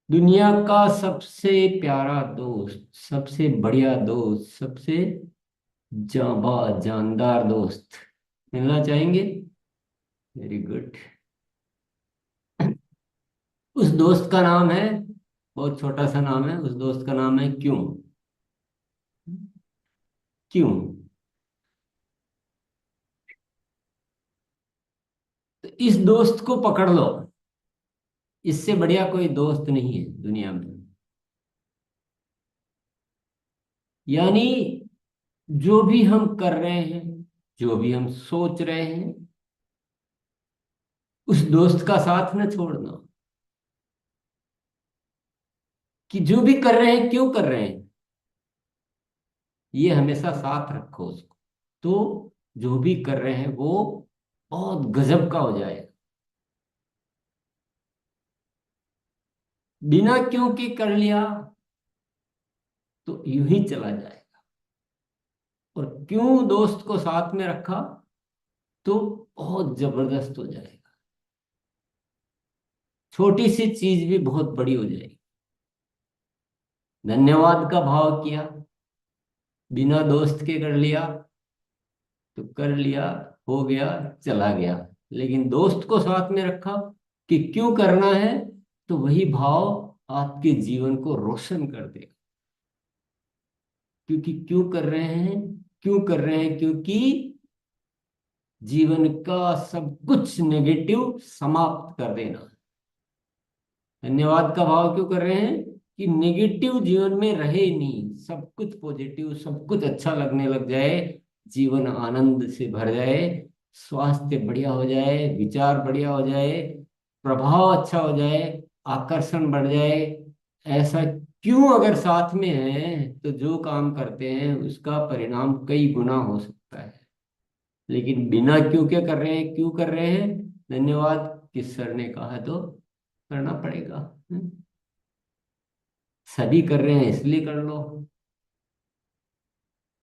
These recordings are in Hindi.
दुनिया का सबसे प्यारा दोस्त, सबसे बढ़िया दोस्त, सबसे जांबाज जानदार दोस्त मिलना चाहेंगे? Very good. उस दोस्त का नाम है, बहुत छोटा सा नाम है, उस दोस्त का नाम है क्यों। क्यों? तो इस दोस्त को पकड़ लो। इससे बढ़िया कोई दोस्त नहीं है दुनिया में। यानी जो भी हम कर रहे हैं, जो भी हम सोच रहे हैं, उस दोस्त का साथ न छोड़ना। कि जो भी कर रहे हैं, क्यों कर रहे हैं, ये हमेशा साथ रखो उसको। तो जो भी कर रहे हैं वो बहुत गजब का हो जाएगा। बिना क्यों के कर लिया तो यूं ही चला जाएगा। और क्यों दोस्त को साथ में रखा तो बहुत जबरदस्त हो जाएगा। छोटी सी चीज भी बहुत बड़ी हो जाएगी। धन्यवाद का भाव किया, बिना दोस्त के कर लिया तो कर लिया, हो गया, चला गया। लेकिन दोस्त को साथ में रखा कि क्यों करना है, तो वही भाव आपके जीवन को रोशन कर देगा। क्योंकि क्यों कर रहे हैं, क्यों कर रहे हैं, क्योंकि जीवन का सब कुछ नेगेटिव समाप्त कर देना। धन्यवाद का भाव क्यों कर रहे हैं कि नेगेटिव जीवन में रहे नहीं, सब कुछ पॉजिटिव, सब कुछ अच्छा लगने लग जाए, जीवन आनंद से भर जाए, स्वास्थ्य बढ़िया हो जाए, विचार बढ़िया हो जाए, प्रभाव अच्छा हो जाए, आकर्षण बढ़ जाए। ऐसा क्यों अगर साथ में है तो जो काम करते हैं उसका परिणाम कई गुना हो सकता है। लेकिन बिना क्यों के कर रहे हैं, क्यों कर रहे हैं, धन्यवाद किस सर ने कहा तो करना पड़ेगा। सभी कर रहे हैं इसलिए कर लो।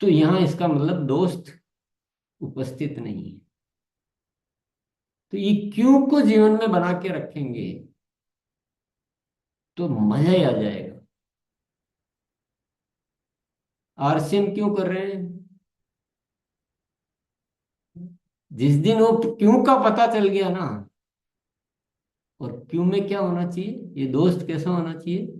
तो यहां इसका मतलब दोस्त उपस्थित नहीं है। तो ये क्यों को जीवन में बना के रखेंगे तो मजा ही आ जाएगा। आरसीएम क्यों कर रहे हैं? जिस दिन वो क्यों का पता चल गया ना, और क्यों में क्या होना चाहिए, ये दोस्त कैसा होना चाहिए,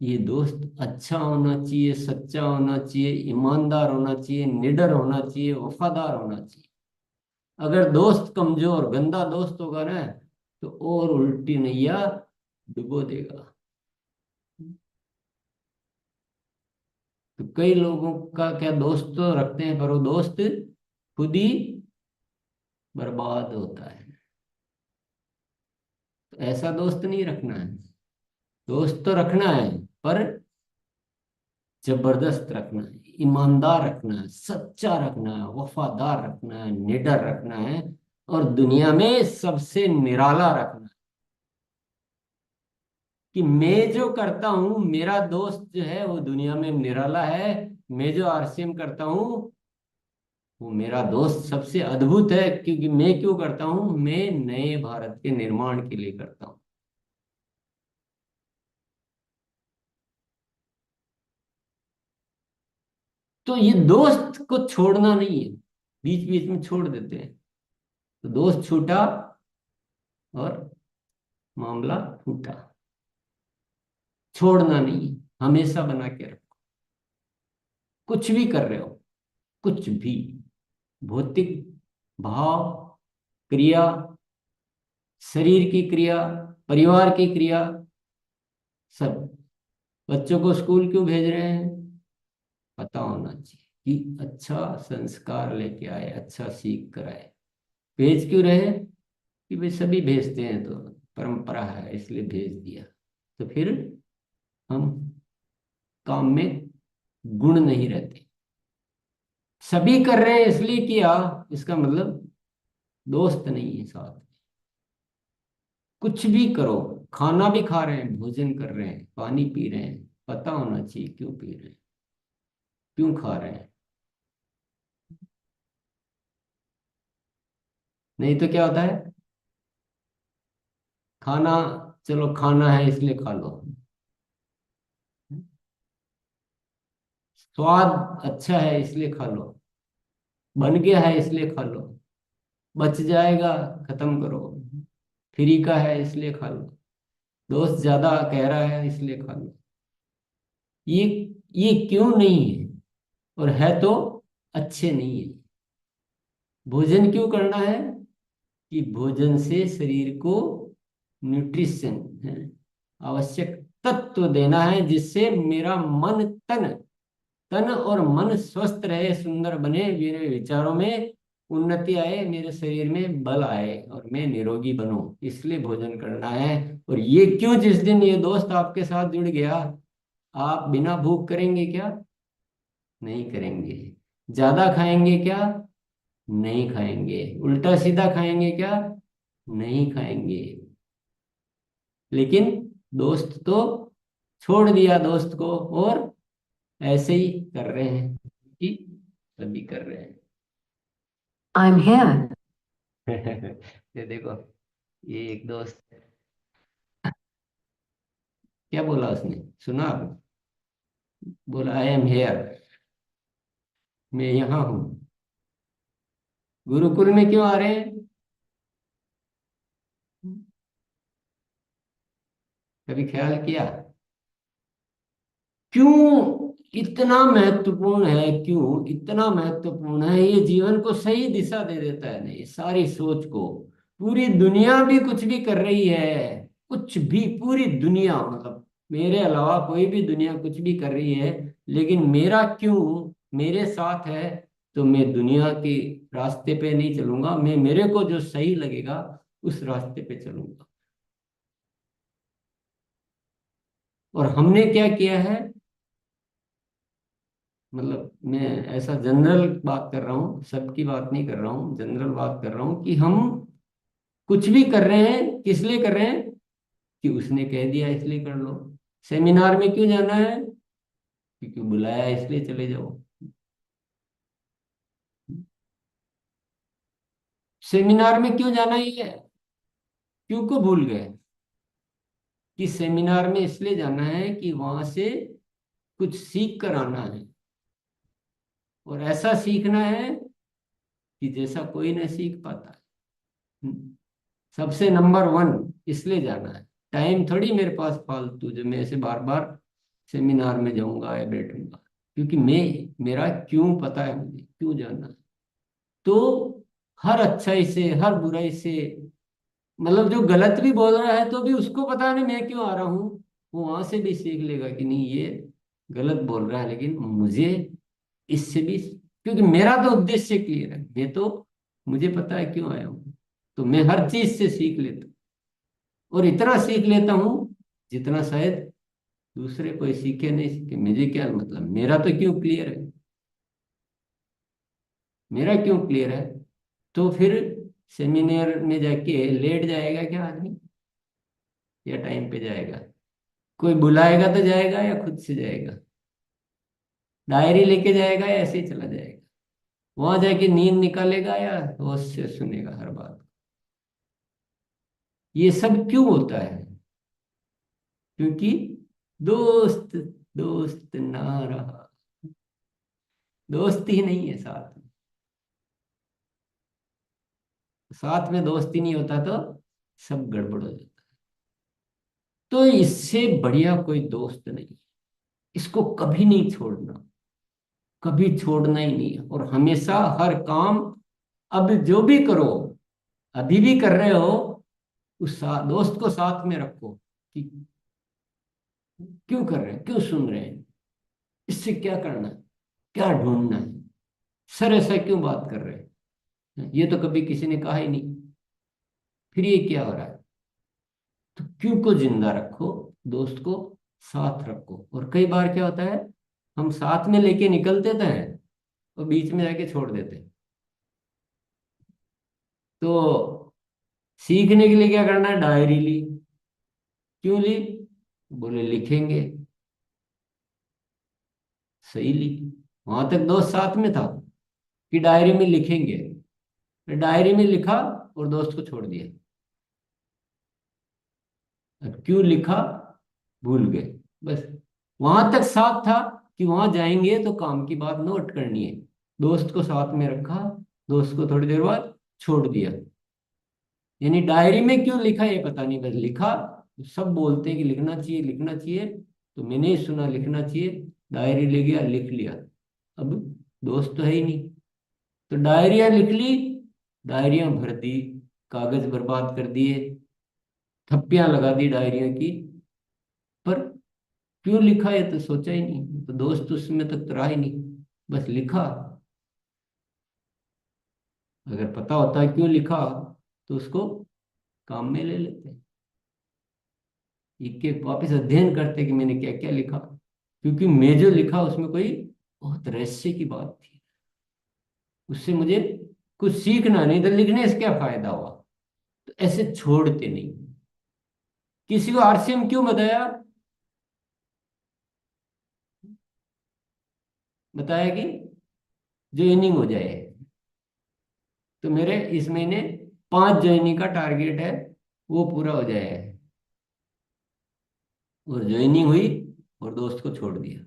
ये दोस्त अच्छा होना चाहिए, सच्चा होना चाहिए, ईमानदार होना चाहिए, निडर होना चाहिए, वफादार होना चाहिए। अगर दोस्त कमजोर गंदा दोस्त होगा ना तो और उल्टी नैया डुबो देगा। तो कई लोगों का क्या, दोस्त तो रखते हैं पर वो दोस्त खुद ही बर्बाद होता है। तो ऐसा दोस्त नहीं रखना है। दोस्त तो रखना है पर जबरदस्त रखना है, ईमानदार रखना है, सच्चा रखना है, वफादार रखना है, निडर रखना है, और दुनिया में सबसे निराला रखना है। कि मैं जो करता हूं, मेरा दोस्त जो है वो दुनिया में निराला है। मैं जो आरसीएम करता हूँ वो मेरा दोस्त सबसे अद्भुत है। क्योंकि मैं क्यों करता हूँ, मैं नए भारत के निर्माण के लिए करता हूँ। तो ये दोस्त को छोड़ना नहीं है, बीच बीच में छोड़ देते हैं तो दोस्त छूटा और मामला फूटा। छोड़ना नहीं, हमेशा बना के रखो। कुछ भी कर रहे हो, कुछ भी, भौतिक भाव, क्रिया, शरीर की क्रिया, परिवार की क्रिया, सब। बच्चों को स्कूल क्यों भेज रहे हैं, पता होना चाहिए कि अच्छा संस्कार लेके आए, अच्छा सीख कर आए। भेज क्यों रहे हैं कि भाई सभी भेजते हैं तो परंपरा है इसलिए भेज दिया। तो फिर हम काम में गुण नहीं रहते। सभी कर रहे हैं इसलिए किया, इसका मतलब दोस्त नहीं है साथ में। कुछ भी करो, खाना भी खा रहे हैं, भोजन कर रहे हैं, पानी पी रहे हैं, पता होना चाहिए क्यों पी रहे हैं, क्यों खा रहे हैं। नहीं तो क्या होता है, खाना, चलो खाना है इसलिए खा लो, स्वाद अच्छा है इसलिए खा लो, बन गया है इसलिए खा लो, बच जाएगा खत्म करो, फ्री का है इसलिए खा लो, दोस्त ज्यादा कह रहा है इसलिए खा लो। ये ये क्यों नहीं है, और है तो अच्छे नहीं है। भोजन क्यों करना है? कि भोजन से शरीर को न्यूट्रिशन है, आवश्यक तत्व देना है, जिससे मेरा मन तन तन और मन स्वस्थ रहे, सुंदर बने, मेरे विचारों में उन्नति आए, मेरे शरीर में बल आए और मैं निरोगी बनूं, इसलिए भोजन करना है। और ये क्यों, जिस दिन ये दोस्त आपके साथ जुड़ गया, आप बिना भूख करेंगे क्या? नहीं करेंगे। ज्यादा खाएंगे क्या? नहीं खाएंगे। उल्टा सीधा खाएंगे क्या? नहीं खाएंगे। लेकिन दोस्त तो छोड़ दिया दोस्त को, और ऐसे ही कर रहे हैं कि सभी कर रहे हैं। I'm here. ये देखो, ये एक दोस्त, क्या बोला उसने, सुना आप? बोला आई एम हेयर, मैं यहाँ हूँ। गुरुकुल में क्यों आ रहे हैं? कभी ख्याल किया क्यों इतना महत्वपूर्ण है? क्यों इतना महत्वपूर्ण है? ये जीवन को सही दिशा दे देता है, नहीं सारी सोच को। पूरी दुनिया भी कुछ भी कर रही है, कुछ भी, पूरी दुनिया, मतलब मेरे अलावा कोई भी दुनिया कुछ भी कर रही है, लेकिन मेरा क्यों मेरे साथ है। तो मैं दुनिया के रास्ते पे नहीं चलूंगा, मैं मेरे को जो सही लगेगा उस रास्ते पे चलूंगा। और हमने क्या किया है, मतलब मैं ऐसा जनरल बात कर रहा हूँ, सबकी बात नहीं कर रहा हूँ, जनरल बात कर रहा हूँ, कि हम कुछ भी कर रहे हैं किस लिए कर रहे हैं? कि उसने कह दिया इसलिए कर लो। सेमिनार में क्यों जाना है? क्योंकि बुलाया इसलिए चले जाओ। सेमिनार में क्यों जाना ही है? क्यों को भूल गए? कि सेमिनार में इसलिए जाना है कि वहां से कुछ सीख कर आना है, और ऐसा सीखना है कि जैसा कोई नहीं सीख पाता है। सबसे नंबर वन इसलिए जाना है। टाइम थोड़ी मेरे पास फालतू जो मैं ऐसे बार बार सेमिनार में जाऊंगा या बैठूंगा, क्योंकि मेरा क्यों पता है, मुझे क्यों जाना है। तो हर अच्छाई से, हर बुराई से, मतलब जो गलत भी बोल रहा है तो भी उसको पता नहीं मैं क्यों आ रहा हूँ, वो वहां से भी सीख लेगा कि नहीं ये गलत बोल रहा है, लेकिन मुझे इससे भी, क्योंकि मेरा तो उद्देश्य क्लियर है, मैं तो, मुझे पता है क्यों आया हूँ। तो मैं हर चीज से सीख लेता हूँ, और इतना सीख लेता हूँ जितना शायद दूसरे कोई सीखे नहीं सीखे, मुझे क्या मतलब, मेरा तो क्यों क्लियर है, मेरा क्यों क्लियर है। तो फिर सेमिनार में जाके लेट जाएगा क्या आदमी, या टाइम पे जाएगा? कोई बुलाएगा तो जाएगा या खुद से जाएगा? डायरी लेके जाएगा या ऐसे ही चला जाएगा? वहां जाके नींद निकालेगा या होश से सुनेगा हर बात? ये सब क्यों होता है? क्योंकि दोस्त दोस्त ना रहा, दोस्त ही नहीं है साथ में। साथ में दोस्त ही नहीं होता तो सब गड़बड़ हो जाता। तो इससे बढ़िया कोई दोस्त नहीं, इसको कभी नहीं छोड़ना, कभी छोड़ना ही नहीं है। और हमेशा हर काम, अब जो भी करो, अभी भी कर रहे हो, उस दोस्त को साथ में रखो, कि क्यों कर रहे हैं, क्यों सुन रहे हैं, इससे क्या करना है, क्या ढूंढना है, सर ऐसा क्यों बात कर रहे हैं, ये तो कभी किसी ने कहा ही नहीं, फिर ये क्या हो रहा है। तो क्यों को जिंदा रखो, दोस्त को साथ रखो। और कई बार क्या होता है, हम साथ में लेके निकलते तो हैं और बीच में जाके छोड़ देते हैं। तो सीखने के लिए क्या करना है, डायरी ली। क्यों ली? बोले लिखेंगे, सही ली। वहां तक दोस्त साथ में था कि डायरी में लिखेंगे, डायरी में लिखा और दोस्त को छोड़ दिया। अब क्यों लिखा, भूल गए, बस। वहां तक साथ था, कि वहां जाएंगे तो काम की बात नोट करनी है। दोस्त को साथ में रखा, दोस्त को थोड़ी देर बाद छोड़ दिया। यानी डायरी में क्यों लिखा ये पता नहीं, बस लिखा। सब बोलते हैं कि लिखना चाहिए लिखना चाहिए, तो मैंने ही सुना लिखना चाहिए। डायरी ले गया, लिख लिया। अब दोस्त तो है ही नहीं, तो डायरियां लिख ली, डायरियां भर दी, कागज बर्बाद कर दिए, थप्पियां लगा दी डायरियों की। पर क्यों लिखा ये तो सोचा ही नहीं, तो दोस्त उसमें तक तो रहा ही नहीं, बस लिखा। अगर पता होता है क्यों लिखा तो उसको काम में ले लेते, एक एक वापस अध्ययन करते कि मैंने क्या क्या लिखा। क्योंकि मैं जो लिखा उसमें कोई बहुत रहस्य की बात थी, उससे मुझे कुछ सीखना नहीं था, लिखने से क्या फायदा हुआ। तो ऐसे छोड़ते नहीं। किसी को आरसीएम क्यों बताया? बताया कि ज्वाइनिंग हो जाए। तो मेरे इस महीने 5 ज्वाइनिंग का टारगेट है, वो पूरा हो जाए। और ज्वाइनिंग हुई, और दोस्त को छोड़ दिया।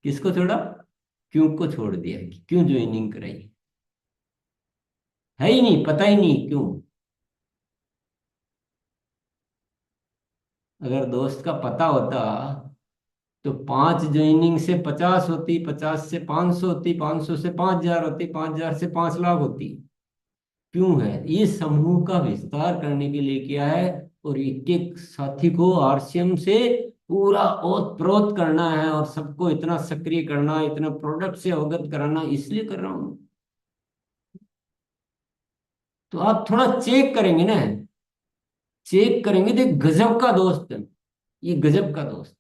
किसको छोड़ा? क्यों को छोड़ दिया, कि क्यों ज्वाइनिंग कराई। है ही नहीं, पता ही नहीं क्यों। अगर दोस्त का पता होता तो 5 ज्वाइनिंग से 50 होती, 50 से 500 होती, 500 से 5,000 होती, 5,000 से 5 लाख होती। क्यों है? ये समूह का विस्तार करने के लिए किया है। और एक एक साथी को आरसीएम से पूरा ओत प्रोत करना है, और सबको इतना सक्रिय करना, इतना प्रोडक्ट से अवगत कराना, इसलिए कर रहा हूं। तो आप थोड़ा चेक करेंगे ना, चेक करेंगे तो गजब का दोस्त है, ये गजब का दोस्त।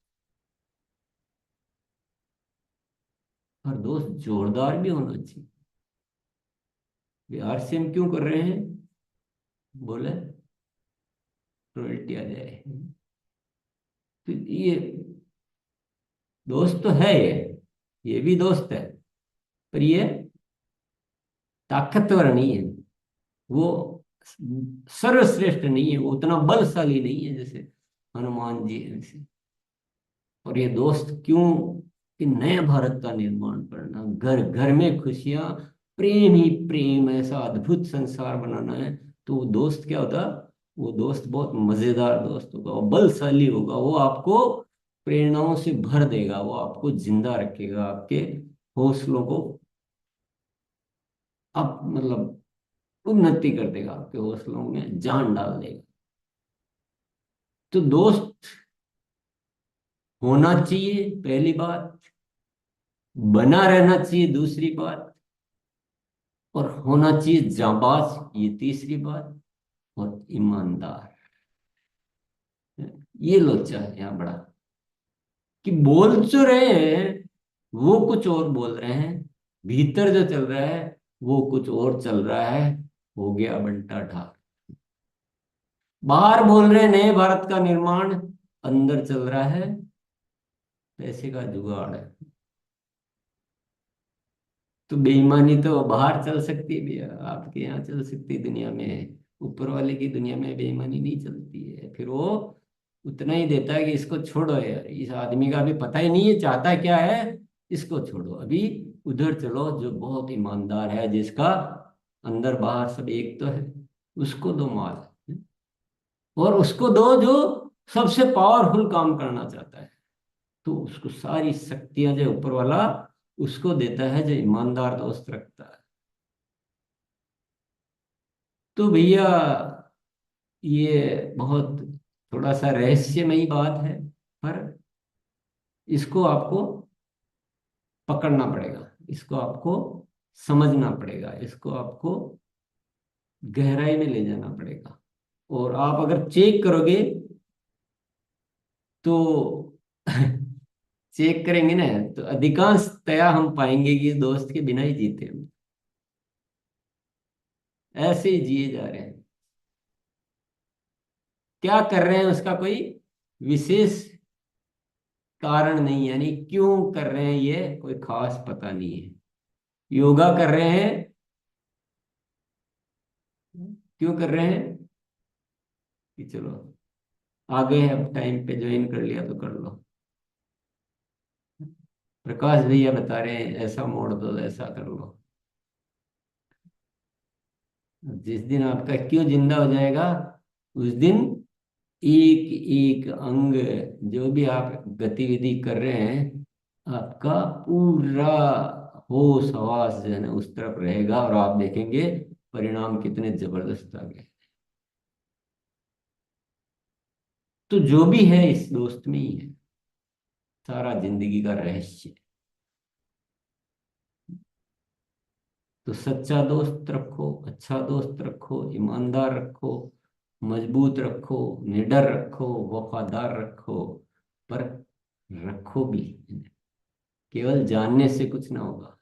और दोस्त जोरदार भी होना चाहिए। बिहार से हम क्यों कर रहे हैं? बोले रॉयल्टी आ जाए। तो ये दोस्त तो है, ये भी दोस्त है, पर ये ताकतवर नहीं है। वो सर्वश्रेष्ठ नहीं है, वो उतना बलशाली नहीं है जैसे हनुमान जी है वैसे। और ये दोस्त क्यों? कि नए भारत का निर्माण करना, घर घर में खुशियां, प्रेम ही प्रेम, ऐसा अद्भुत संसार बनाना है। तो वो दोस्त क्या होता? वो दोस्त बहुत मजेदार दोस्त होगा, वो बलशाली होगा, वो आपको प्रेरणाओं से भर देगा, वो आपको जिंदा रखेगा, आपके हौसलों को आप मतलब उन्नति कर देगा, आपके हौसलों में जान डाल देगा। तो दोस्त होना चाहिए पहली बात, बना रहना चाहिए दूसरी बात, और होना चाहिए जाबाज ये तीसरी बात, और ईमानदार। ये लोचा है यहाँ बड़ा, कि बोल जो रहे हैं वो कुछ और बोल रहे हैं, भीतर जो चल रहा है वो कुछ और चल रहा है। हो गया बंटा ढाक। बाहर बोल रहे हैं नए भारत का निर्माण, अंदर चल रहा है पैसे का जुगाड़ है। तो बेईमानी तो बाहर चल सकती है भैया, आपके यहाँ चल सकती है दुनिया में, ऊपर वाले की दुनिया में बेईमानी नहीं चलती है। फिर वो उतना ही देता है कि इसको छोड़ो यार, इस आदमी का भी पता ही नहीं है चाहता क्या है, इसको छोड़ो, अभी उधर चलो जो बहुत ईमानदार है, जिसका अंदर बाहर सब एक तो है, उसको दो माल। और उसको दो जो सबसे पावरफुल काम करना चाहता है, तो उसको सारी शक्तियां जो ऊपर वाला उसको देता है, जो ईमानदार दोस्त रखता है। तो भैया ये बहुत थोड़ा सा रहस्यमयी बात है, पर इसको आपको पकड़ना पड़ेगा, इसको आपको समझना पड़ेगा, इसको आपको गहराई में ले जाना पड़ेगा। और आप अगर चेक करोगे तो चेक करेंगे ना, तो अधिकांशतया हम पाएंगे कि दोस्त के बिना ही जीते हम, ऐसे ही जिए जा रहे हैं। क्या कर रहे हैं उसका कोई विशेष कारण नहीं, यानी क्यों कर रहे हैं ये कोई खास पता नहीं है। योगा कर रहे हैं, क्यों कर रहे हैं? कि चलो आ गए हैं, अब टाइम पे ज्वाइन कर लिया तो कर लो। प्रकाश भैया बता रहे हैं ऐसा मोड़ दो, ऐसा कर लो। जिस दिन आपका क्यों जिंदा हो जाएगा, उस दिन एक एक अंग, जो भी आप गतिविधि कर रहे हैं, आपका पूरा होश हवास जो है ना उस तरफ रहेगा, और आप देखेंगे परिणाम कितने जबरदस्त आ गए। तो जो भी है इस दोस्त में ही है सारा जिंदगी का रहस्य। तो सच्चा दोस्त रखो, अच्छा दोस्त रखो, ईमानदार रखो, मजबूत रखो, निडर रखो, वफादार रखो, पर रखो भी। केवल जानने से कुछ ना होगा।